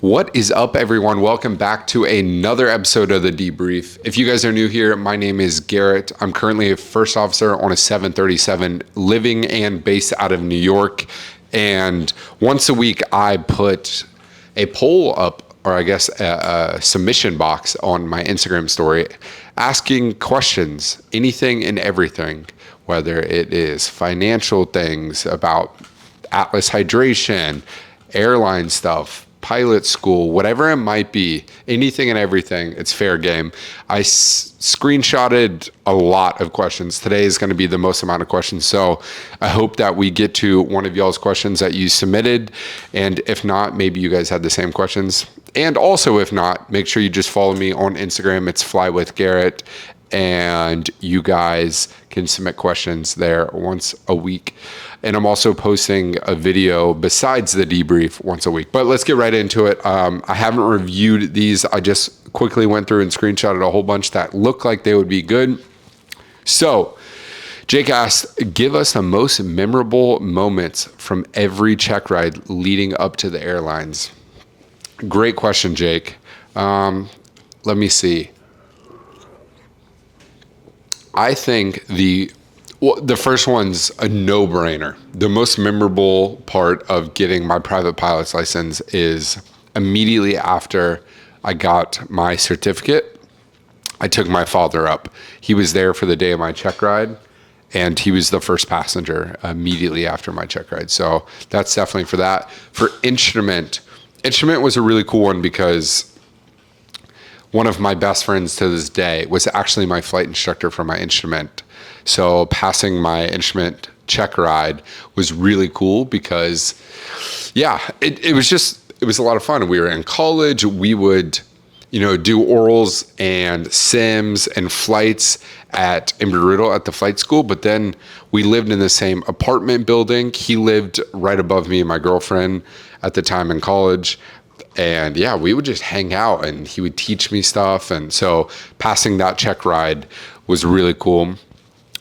What is up, everyone? Welcome back to another episode of the Debrief. If you guys are new here, my name is Garrett. I'm currently a first officer on a 737, living and based out of New York. And once a week, I put a poll up, or I guess a submission box on my Instagram story, asking questions, anything and everything, whether it is financial things about Atlas hydration, airline stuff, pilot school, whatever it might be, anything and everything, it's fair game. I screenshotted a lot of questions. Today is going to be the most amount of questions. So I hope that we get to one of y'all's questions that you submitted. And if not, maybe you guys had the same questions. And also, if not, make sure you just follow me on Instagram. It's Fly with Garrett. And you guys can submit questions there once a week. And I'm also posting a video besides the debrief once a week. But let's get right into it. I haven't reviewed these. I just quickly went through and screenshotted a whole bunch that looked like they would be good. So Jake asked, give us the most memorable moments from every check ride leading up to the airlines. Great question, Jake. Let me see. I think the first one's a no-brainer. The most memorable part of getting my private pilot's license is immediately after I got my certificate, I took my father up. He was there for the day of my check ride, and he was the first passenger immediately after my check ride. So that's definitely for that. For instrument was a really cool one because one of my best friends to this day was actually my flight instructor for my instrument. So passing my instrument check ride was really cool because, it was a lot of fun. We were in college. We would, do orals and sims and flights at Embry-Riddle at the flight school. But then we lived in the same apartment building. He lived right above me and my girlfriend at the time in college. And we would just hang out and he would teach me stuff. And so passing that check ride was really cool.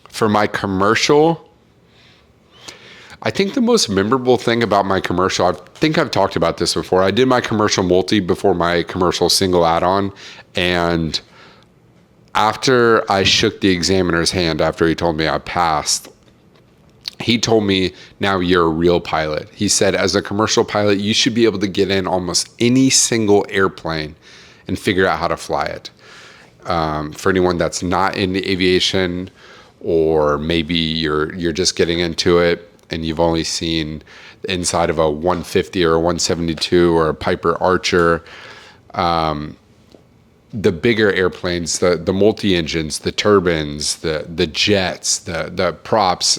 For my commercial, I think the most memorable thing about my commercial, I think I've talked about this before. I did my commercial multi before my commercial single add-on. And after I shook the examiner's hand, after he told me I passed, he told me, now you're a real pilot. He said, as a commercial pilot, you should be able to get in almost any single airplane and figure out how to fly it. For anyone that's not in the aviation, or maybe you're just getting into it and you've only seen the inside of a 150 or a 172 or a Piper Archer, the bigger airplanes, the multi-engines, the turbines, the jets, the props,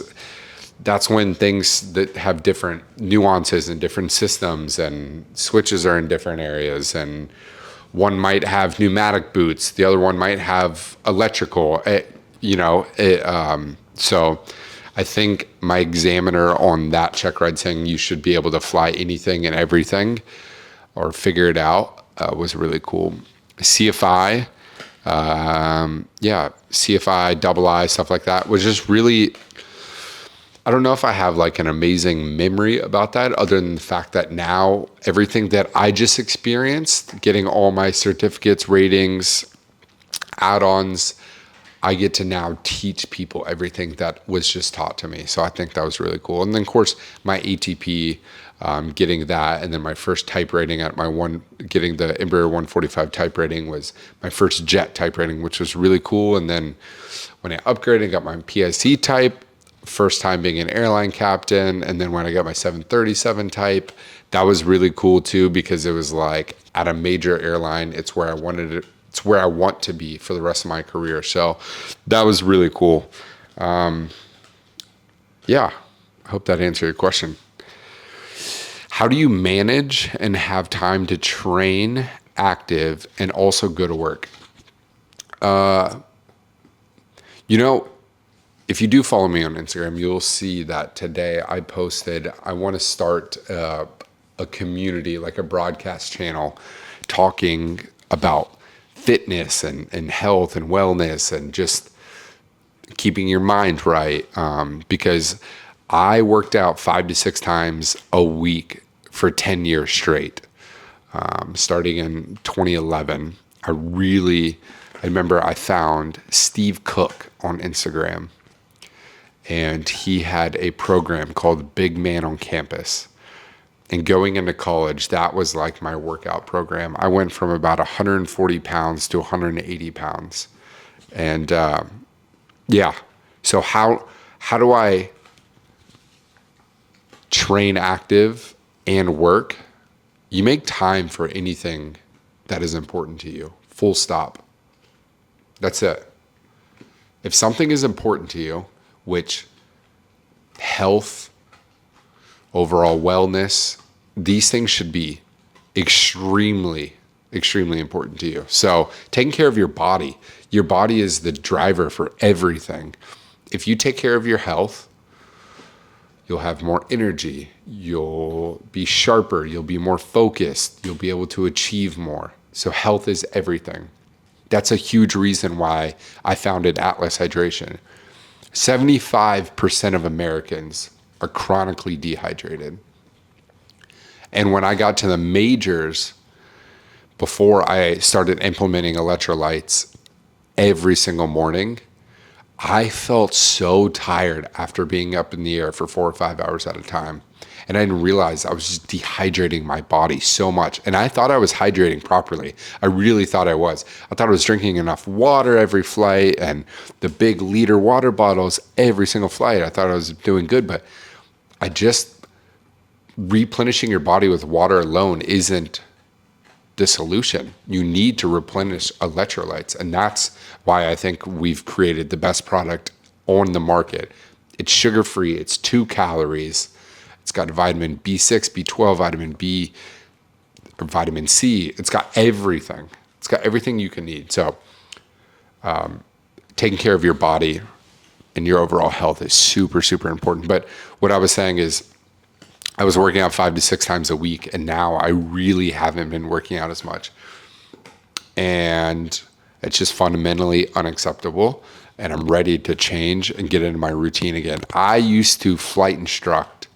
that's when things that have different nuances and different systems and switches are in different areas. And one might have pneumatic boots, the other one might have electrical, so I think my examiner on that check ride saying you should be able to fly anything and everything or figure it out was really cool. CFI, CFI, double I, stuff like that was just really, I don't know if I have like an amazing memory about that other than the fact that now everything that I just experienced, getting all my certificates, ratings, add-ons, I get to now teach people everything that was just taught to me. So I think that was really cool. And then, of course, my ATP, getting that, and then my first type rating at getting the Embraer 145 type rating was my first jet type rating, which was really cool. And then when I upgraded, got my PSC type, first time being an airline captain. And then when I got my 737 type, that was really cool too, because it was like at a major airline, it's where I want to be for the rest of my career. So that was really cool. I hope that answered your question. How do you manage and have time to train, active, and also go to work? If you do follow me on Instagram, you'll see that today I posted, I want to start a community, like a broadcast channel, talking about fitness and health and wellness and just keeping your mind right. Because I worked out 5 to 6 times a week for 10 years straight. starting in 2011. I remember I found Steve Cook on Instagram, and he had a program called Big Man on Campus. And going into college, that was like my workout program. I went from about 140 pounds to 180 pounds. And yeah, so how do I train active and work? You make time for anything that is important to you. Full stop. That's it. If something is important to you, which health, overall wellness, these things should be extremely, extremely important to you. So taking care of your body is the driver for everything. If you take care of your health, you'll have more energy, you'll be sharper, you'll be more focused, you'll be able to achieve more. So health is everything. That's a huge reason why I founded Atlas Hydration. 75% of Americans are chronically dehydrated. And when I got to the majors, before I started implementing electrolytes every single morning, I felt so tired after being up in the air for 4 or 5 hours at a time. And I didn't realize I was just dehydrating my body so much. And I thought I was hydrating properly. I really thought I was. I thought I was drinking enough water every flight and the big liter water bottles every single flight. I thought I was doing good, but replenishing your body with water alone isn't the solution. You need to replenish electrolytes. And that's why I think we've created the best product on the market. It's sugar-free, it's 2 calories. It's got vitamin B6, B12, vitamin B, or vitamin C. It's got everything. It's got everything you can need. So taking care of your body and your overall health is super, super important. But what I was saying is I was working out 5 to 6 times a week, and now I really haven't been working out as much. And it's just fundamentally unacceptable, and I'm ready to change and get into my routine again. I used to flight instruct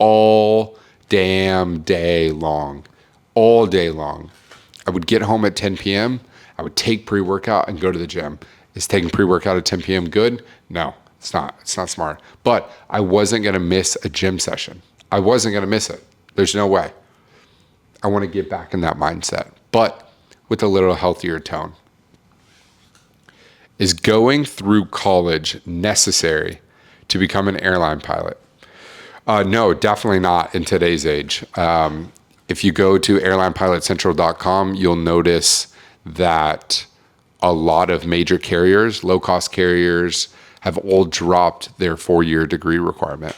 all damn day long, all day long. I would get home at 10 p.m. I would take pre-workout and go to the gym. Is taking pre-workout at 10 p.m. good? No, it's not. It's not smart. But I wasn't going to miss a gym session. I wasn't going to miss it. There's no way. I want to get back in that mindset, but with a little healthier tone. Is going through college necessary to become an airline pilot? No, definitely not in today's age. If you go to airlinepilotcentral.com, you'll notice that a lot of major carriers, low-cost carriers, have all dropped their 4-year degree requirement.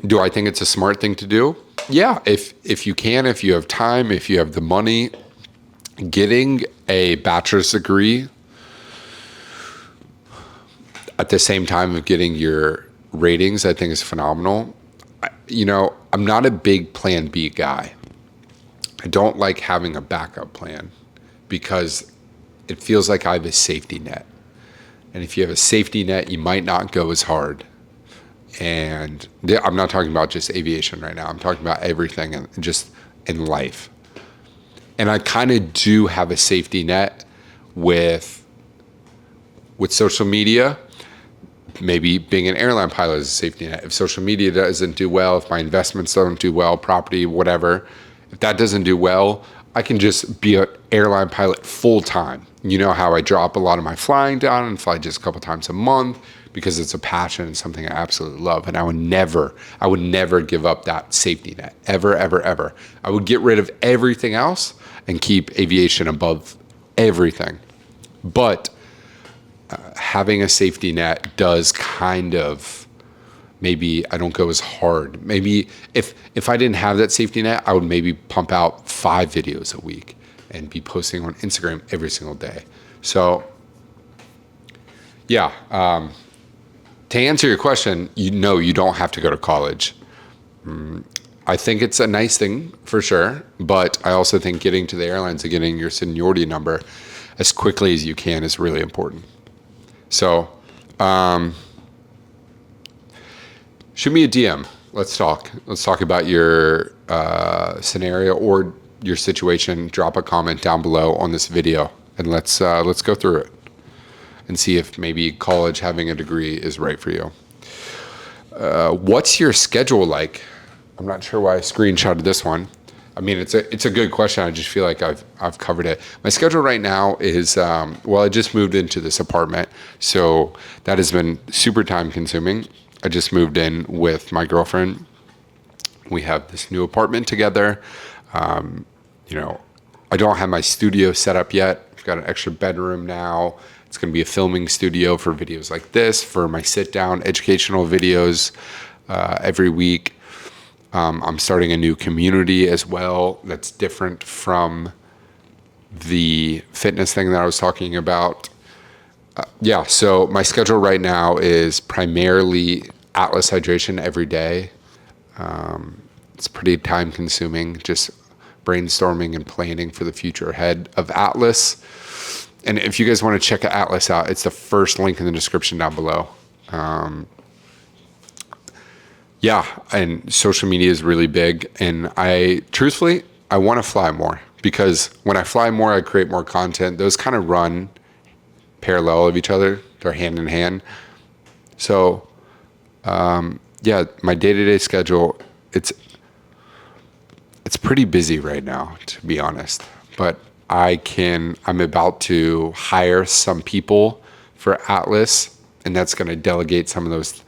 Do I think it's a smart thing to do? Yeah, if you can, if you have time, if you have the money, getting a bachelor's degree at the same time of getting your ratings, I think is phenomenal. I'm not a big plan B guy. I don't like having a backup plan because it feels like I have a safety net. And if you have a safety net, you might not go as hard. And I'm not talking about just aviation right now. I'm talking about everything and just in life. And I kind of do have a safety net with social media. Maybe being an airline pilot is a safety net. If social media doesn't do well, if my investments don't do well, property, whatever, if that doesn't do well, I can just be an airline pilot full time. You know how I drop a lot of my flying down and fly just a couple times a month because it's a passion and something I absolutely love. And I would never give up that safety net, ever, ever, ever. I would get rid of everything else and keep aviation above everything. But having a safety net does kind of, maybe I don't go as hard. Maybe if I didn't have that safety net, I would maybe pump out 5 videos a week and be posting on Instagram every single day. So yeah, to answer your question, you don't have to go to college. I think it's a nice thing for sure, but I also think getting to the airlines and getting your seniority number as quickly as you can is really important. So shoot me a DM. let's talk. Let's talk about your scenario or your situation. Drop a comment down below on this video, and let's go through it and see if maybe college, having a degree, is right for you. What's your schedule like? I'm not sure why I screenshotted this one. I mean, it's a good question. I just feel like I've covered it. My schedule right now is, I just moved into this apartment, so that has been super time consuming. I just moved in with my girlfriend. We have this new apartment together. I don't have my studio set up yet. I've got an extra bedroom now. It's going to be a filming studio for videos like this, for my sit-down educational videos every week. I'm starting a new community as well that's different from the fitness thing that I was talking about. So my schedule right now is primarily Atlas hydration every day. It's pretty time consuming, just brainstorming and planning for the future ahead of Atlas. And if you guys want to check Atlas out, it's the first link in the description down below. And social media is really big. And I want to fly more, because when I fly more, I create more content. Those kind of run parallel of each other. They're hand in hand. So, my day-to-day schedule, it's pretty busy right now, to be honest. But I'm about to hire some people for Atlas, and that's going to delegate some of those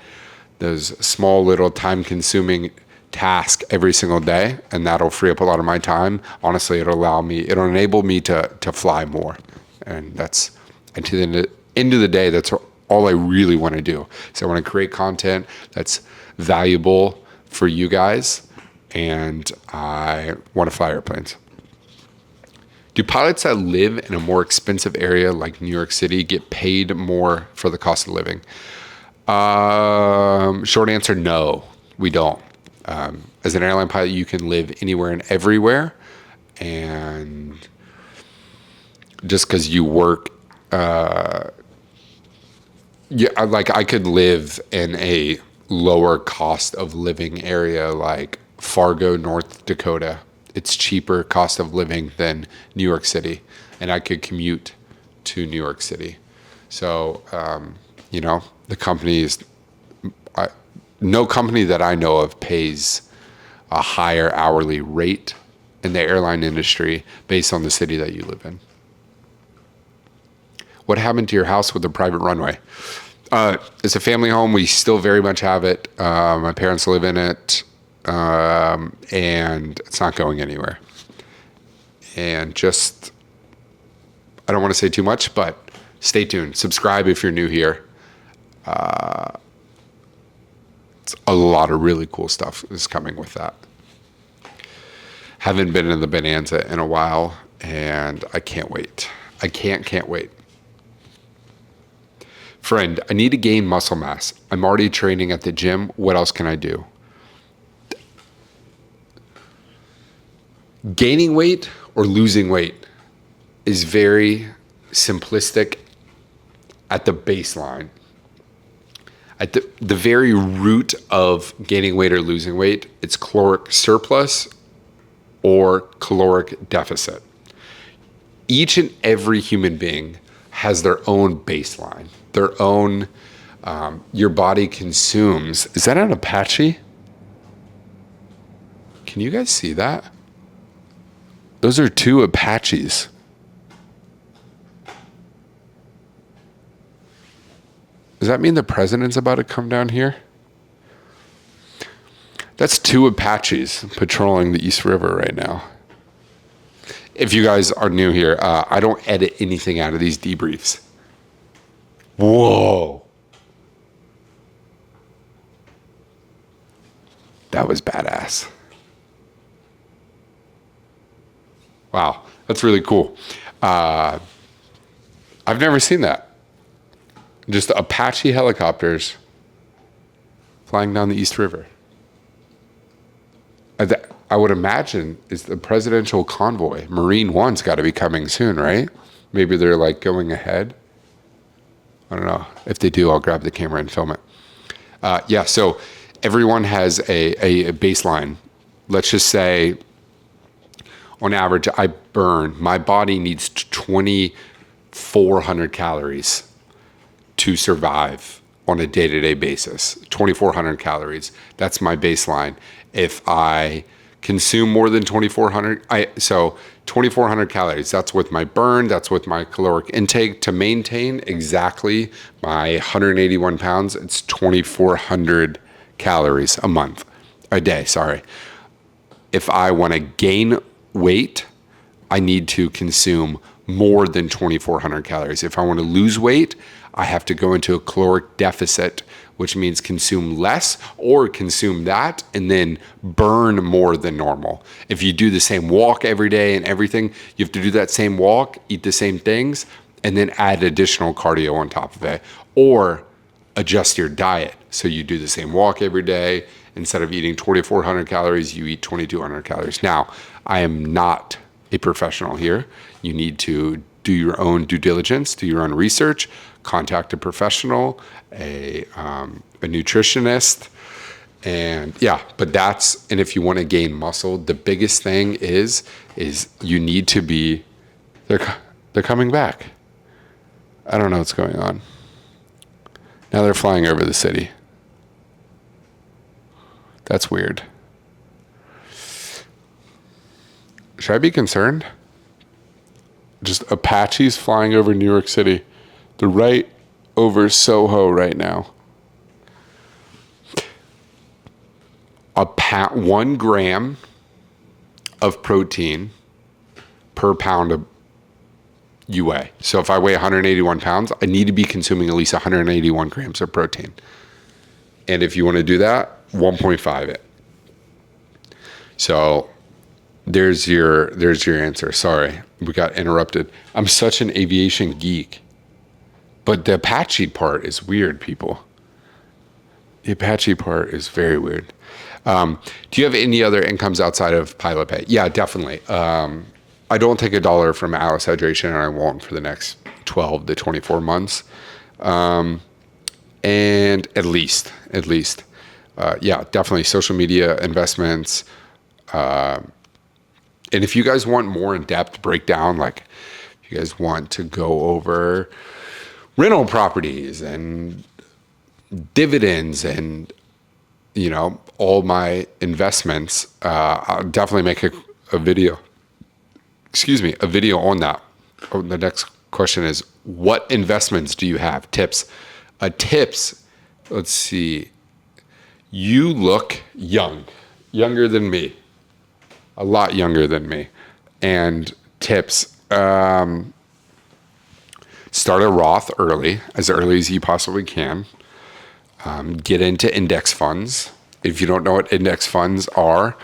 small little time-consuming tasks every single day, and that'll free up a lot of my time. Honestly, it'll enable me to fly more, and and to the end of the day, that's all I really want to do. So I want to create content that's valuable for you guys, and I want to fly airplanes. Do pilots that live in a more expensive area like New York City get paid more for the cost of living? Short answer, no, we don't. As an airline pilot, you can live anywhere and everywhere. And just because you work, I could live in a lower cost of living area like Fargo, North Dakota. It's cheaper cost of living than New York City, and I could commute to New York City. So, the companies, no company that I know of pays a higher hourly rate in the airline industry based on the city that you live in. What happened to your house with a private runway? It's a family home. We still very much have it. My parents live in it. And it's not going anywhere. And I don't want to say too much, but stay tuned. Subscribe if you're new here. It's a lot of really cool stuff is coming with that. Haven't been in the Bonanza in a while, and I can't wait. I can't wait. Friend, I need to gain muscle mass. I'm already training at the gym. What else can I do? Gaining weight or losing weight is very simplistic at the baseline. At the very root of gaining weight or losing weight, it's caloric surplus or caloric deficit. Each and every human being has their own baseline, their own, your body consumes. Is that an Apache? Can you guys see that? Those are two Apaches. Does that mean the president's about to come down here? That's two Apaches patrolling the East River right now. If you guys are new here, I don't edit anything out of these debriefs. Whoa. That was badass. Wow, that's really cool. I've never seen that. Just Apache helicopters flying down the East River. I would imagine is the presidential convoy. Marine One's got to be coming soon, right? Maybe they're like going ahead. I don't know. If they do, I'll grab the camera and film it. So everyone has a baseline. Let's just say, on average, my body needs 2,400 calories to survive on a day-to-day basis. 2,400 calories. That's my baseline. If I consume more than 2,400, so 2,400 calories, that's with my burn, that's with my caloric intake. To maintain exactly my 181 pounds, it's 2,400 calories a day, sorry. If I want to gain weight, I need to consume more than 2,400 calories. If I want to lose weight, I have to go into a caloric deficit, which means consume less or consume that and then burn more than normal. If you do the same walk every day and everything, you have to do that same walk, eat the same things, and then add additional cardio on top of it, or adjust your diet. So you do the same walk every day. Instead of eating 2,400 calories, you eat 2,200 calories. Now, I am not a professional here. You need to do your own due diligence, do your own research, contact a professional, a nutritionist, and and if you want to gain muscle, the biggest thing is you need to be, they're coming back. I don't know what's going on. Now they're flying over the city. That's weird. Should I be concerned? Just Apaches flying over New York City. They're right over Soho right now. 1 gram of protein per pound of you weigh. So if I weigh 181 pounds, I need to be consuming at least 181 grams of protein. And if you want to do that, 1.5 it. So there's your answer. Sorry, we got interrupted. I'm such an aviation geek. But the Apache part is weird, people. The Apache part is very weird. Do you have any other incomes outside of pilot pay? Yeah, definitely. I don't take $1 from Alice Hydration, and I won't for the next 12 to 24 months. And at least, definitely social media investments. And if you guys want more in-depth breakdown, like if you guys want to go over rental properties and dividends and, all my investments, I'll definitely make a video on that. Oh, the next question is, what investments do you have? Tips. Tips. Let's see. You look younger than me, a lot younger than me. And tips. Start a Roth as early as you possibly can. Get into index funds. If you don't know what index funds are,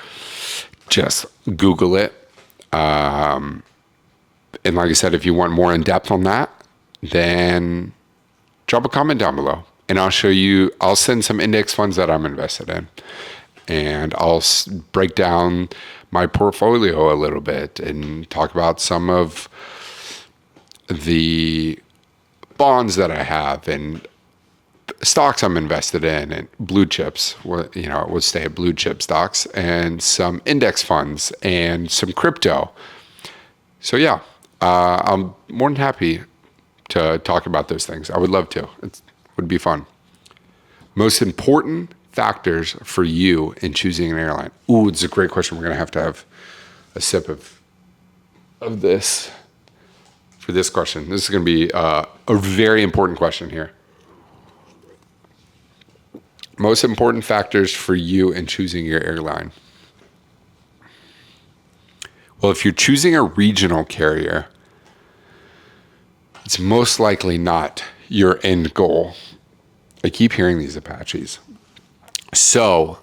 just Google it. And like I said, if you want more in depth on that, then drop a comment down below and I'll send some index funds that I'm invested in, and I'll break down my portfolio a little bit and talk about some of the bonds that I have and stocks I'm invested in and blue chips. It would stay at blue chip stocks and some index funds and some crypto. So yeah, I'm more than happy to talk about those things. I would love to. It would be fun. Most important factors for you in choosing an airline. Ooh, it's a great question. We're going to have a sip of this for this question. This is going to be a very important question here. Most important factors for you in choosing your airline. Well, if you're choosing a regional carrier, it's most likely not your end goal. I keep hearing these Apaches. So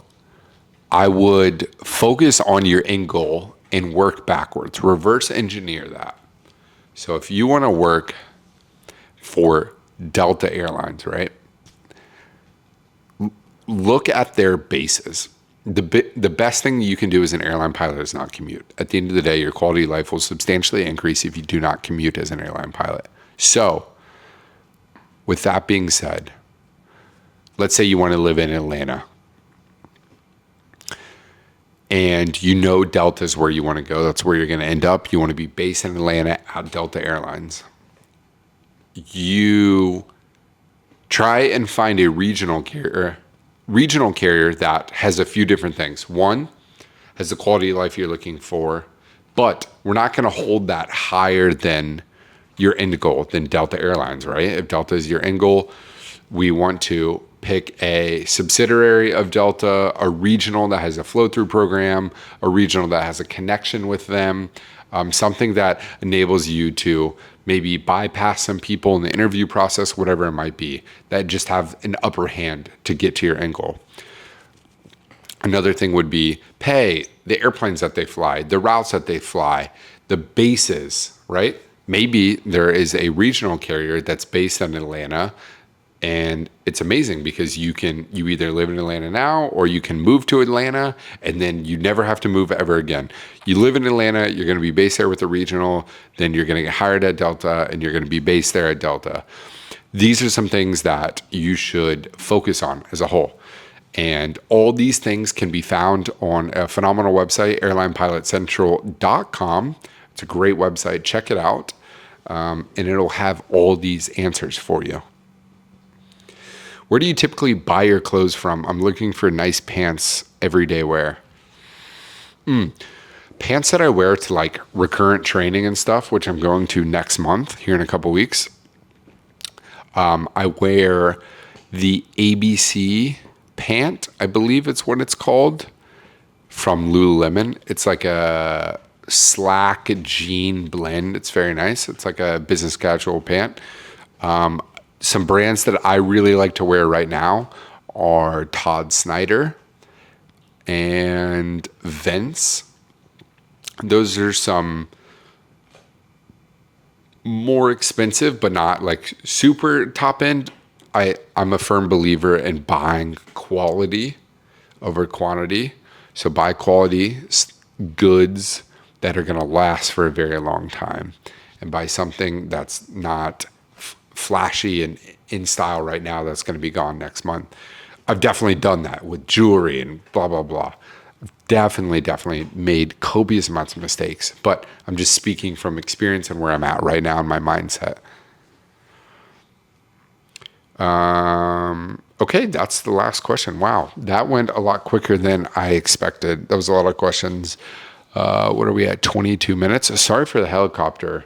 I would focus on your end goal and work backwards. Reverse engineer that. So if you want to work for Delta Airlines, right? Look at their bases. The best thing you can do as an airline pilot is not commute. At the end of the day, your quality of life will substantially increase if you do not commute as an airline pilot. So, with that being said, let's say you want to live in Atlanta. and you know Delta is where you want to go. That's where you're going to end up. You want to be based in Atlanta at Delta Airlines. You try and find a regional carrier that has a few different things. One, has the quality of life you're looking for, but we're not going to hold that higher than your end goal, than Delta Airlines, right? If Delta is your end goal, we want to pick a subsidiary of Delta, a regional that has a flow-through program, a regional that has a connection with them, something that enables you to maybe bypass some people in the interview process, whatever it might be, that just have an upper hand to get to your end goal. Another thing would be pay, the airplanes that they fly, the routes that they fly, the bases, right? Maybe there is a regional carrier that's based in Atlanta, and it's amazing because you either live in Atlanta now or you can move to Atlanta and then you never have to move ever again. You live in Atlanta, you're going to be based there with the regional, then you're going to get hired at Delta and you're going to be based there at Delta. These are some things that you should focus on as a whole. And all these things can be found on a phenomenal website, airlinepilotcentral.com. It's a great website. Check it out. And it'll have all these answers for you. Where do you typically buy your clothes from? I'm looking for nice pants, everyday wear. Pants that I wear to like recurrent training and stuff, which I'm going to next month here in a couple weeks. I wear the ABC pant, I believe it's what it's called, from Lululemon. It's like a slack jean blend. It's very nice. It's like a business casual pant. Some brands that I really like to wear right now are Todd Snyder and Vince. Those are some more expensive, but not like super top end. I'm a firm believer in buying quality over quantity. So buy quality goods that are going to last for a very long time, and buy something that's not flashy and in style right now that's going to be gone next month. I've definitely done that with jewelry and blah, blah, blah. I've definitely made copious amounts of mistakes, but I'm just speaking from experience and where I'm at right now in my mindset. Okay, that's the last question. Wow, that went a lot quicker than I expected. That was a lot of questions. What are we at? 22 minutes. Sorry for the helicopter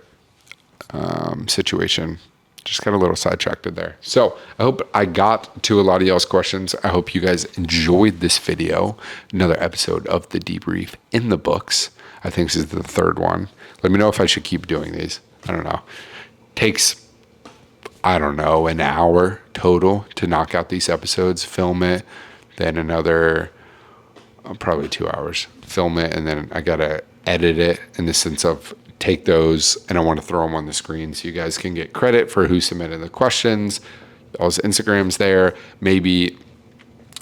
situation. Just got a little sidetracked there. So I hope I got to a lot of y'all's questions. I hope you guys enjoyed this video. Another episode of the debrief in the books. I think this is the third one. Let me know if I should keep doing these. I don't know. Takes, I don't know, an hour total to knock out these episodes, film it, then another probably 2 hours, film it, and then I got to edit it in the sense of take those and I want to throw them on the screen so you guys can get credit for who submitted the questions. All his Instagram's there. Maybe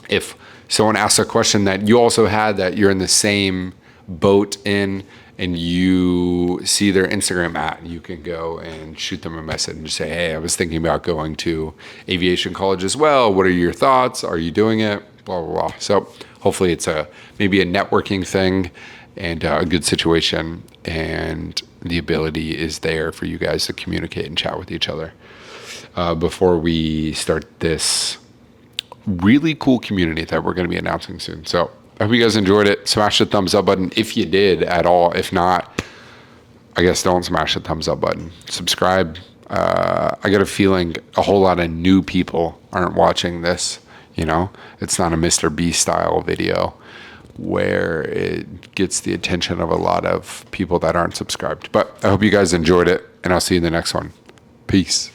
if someone asks a question that you also had that you're in the same boat in and you see their Instagram you can go and shoot them a message and just say, hey, I was thinking about going to aviation college as well. What are your thoughts? Are you doing it? Blah, blah, blah. So hopefully it's maybe a networking thing and a good situation, and the ability is there for you guys to communicate and chat with each other before we start this really cool community that we're going to be announcing soon. So I hope you guys enjoyed it. Smash the thumbs up button if you did at all. If not, I guess don't smash the thumbs up button. Subscribe. I got a feeling a whole lot of new people aren't watching this. You know, it's not a Mr. Beast style video where it gets the attention of a lot of people that aren't subscribed. But I hope you guys enjoyed it, and I'll see you in the next one. Peace.